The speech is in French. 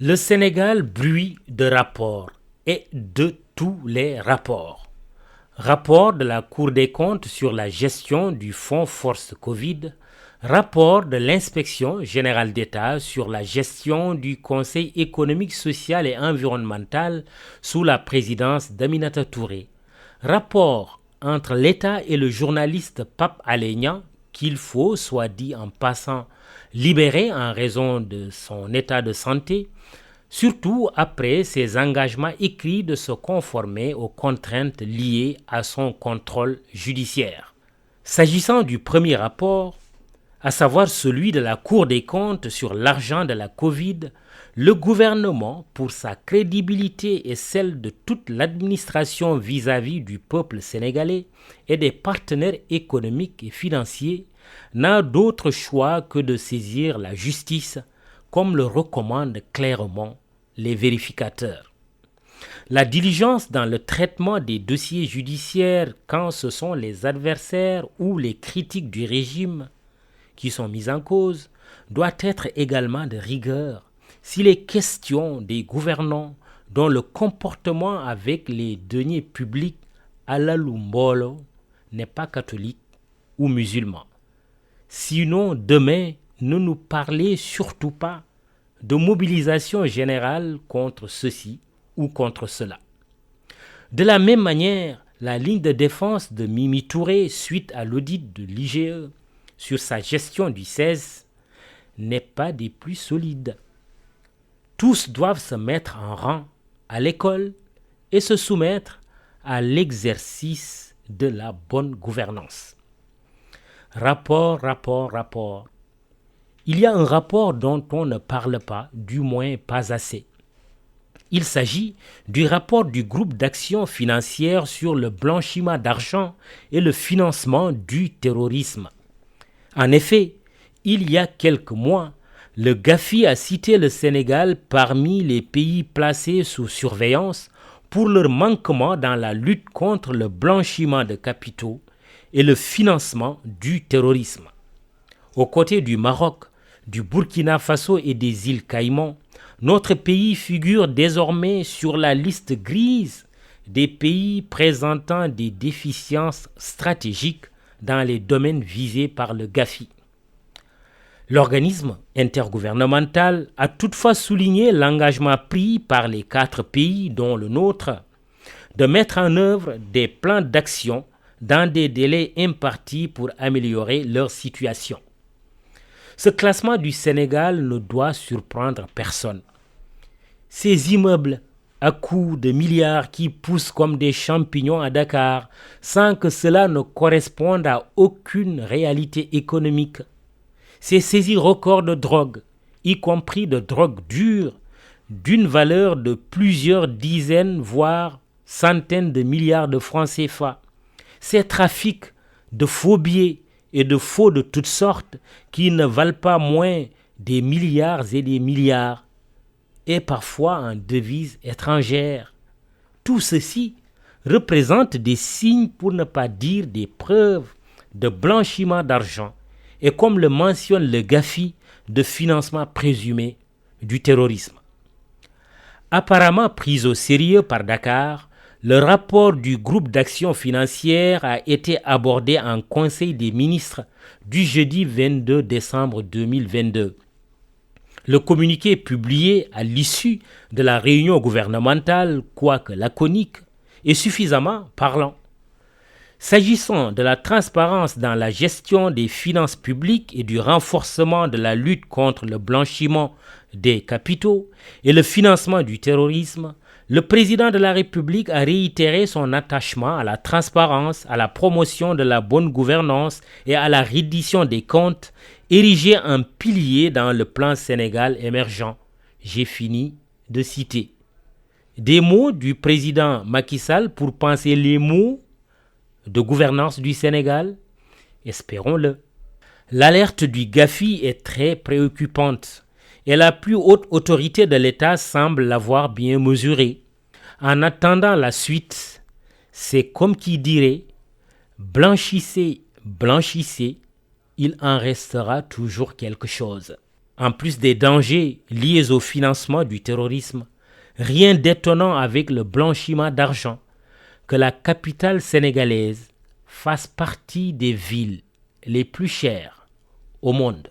Le Sénégal bruit de rapports et de tous les rapports. Rapport de la Cour des comptes sur la gestion du fonds Force Covid, rapport de l'Inspection générale d'État sur la gestion du Conseil économique, social et environnemental sous la présidence d'Aminata Touré, rapport entre l'État et le journaliste Pape Alé Niang, qu'il faut, soit dit en passant, libérer en raison de son état de santé, surtout après ses engagements écrits de se conformer aux contraintes liées à son contrôle judiciaire. S'agissant du premier rapport, à savoir celui de la Cour des comptes sur l'argent de la Covid, le gouvernement, pour sa crédibilité et celle de toute l'administration vis-à-vis du peuple sénégalais et des partenaires économiques et financiers, n'a d'autre choix que de saisir la justice, comme le recommandent clairement les vérificateurs. La diligence dans le traitement des dossiers judiciaires quand ce sont les adversaires ou les critiques du régime qui sont mis en cause doit être également de rigueur s'il est question des gouvernants dont le comportement avec les deniers publics à la Lumbolo n'est pas catholique ou musulman. Sinon, demain, ne nous parlez surtout pas de mobilisation générale contre ceci ou contre cela. De la même manière, la ligne de défense de Mimi Touré suite à l'audit de l'IGE sur sa gestion du 16 n'est pas des plus solides. Tous doivent se mettre en rang à l'école et se soumettre à l'exercice de la bonne gouvernance. Rapport. Il y a un rapport dont on ne parle pas, du moins pas assez. Il s'agit du rapport du groupe d'action financière sur le blanchiment d'argent et le financement du terrorisme. En effet, il y a quelques mois, le GAFI a cité le Sénégal parmi les pays placés sous surveillance pour leur manquement dans la lutte contre le blanchiment de capitaux et le financement du terrorisme. Aux côtés du Maroc, du Burkina Faso et des îles Caïmans, notre pays figure désormais sur la liste grise des pays présentant des déficiences stratégiques dans les domaines visés par le GAFI. L'organisme intergouvernemental a toutefois souligné l'engagement pris par les 4 pays, dont le nôtre, de mettre en œuvre des plans d'action dans des délais impartis pour améliorer leur situation. Ce classement du Sénégal ne doit surprendre personne. Ces immeubles à coups de milliards qui poussent comme des champignons à Dakar sans que cela ne corresponde à aucune réalité économique. Ces saisies records de drogue, y compris de drogue dure, d'une valeur de plusieurs dizaines, voire centaines de milliards de francs CFA. Ces trafics de faux billets et de faux de toutes sortes qui ne valent pas moins des milliards et des milliards, et parfois en devises étrangères. Tout ceci représente des signes, pour ne pas dire des preuves, de blanchiment d'argent et, comme le mentionne le GAFI, de financement présumé du terrorisme. Apparemment pris au sérieux par Dakar, le rapport du groupe d'action financière a été abordé en Conseil des ministres du jeudi 22 décembre 2022. Le communiqué publié à l'issue de la réunion gouvernementale, quoique laconique, est suffisamment parlant. S'agissant de la transparence dans la gestion des finances publiques et du renforcement de la lutte contre le blanchiment des capitaux et le financement du terrorisme, le président de la République a réitéré son attachement à la transparence, à la promotion de la bonne gouvernance et à la reddition des comptes, érigé en pilier dans le plan Sénégal émergent. J'ai fini de citer. Des mots du président Macky Sall pour penser les mots de gouvernance du Sénégal? Espérons-le. L'alerte du GAFI est très préoccupante et la plus haute autorité de l'État semble l'avoir bien mesurée. En attendant la suite, c'est comme qui dirait « blanchissez, blanchissez, il en restera toujours quelque chose ». En plus des dangers liés au financement du terrorisme, rien d'étonnant avec le blanchiment d'argent que la capitale sénégalaise fasse partie des villes les plus chères au monde.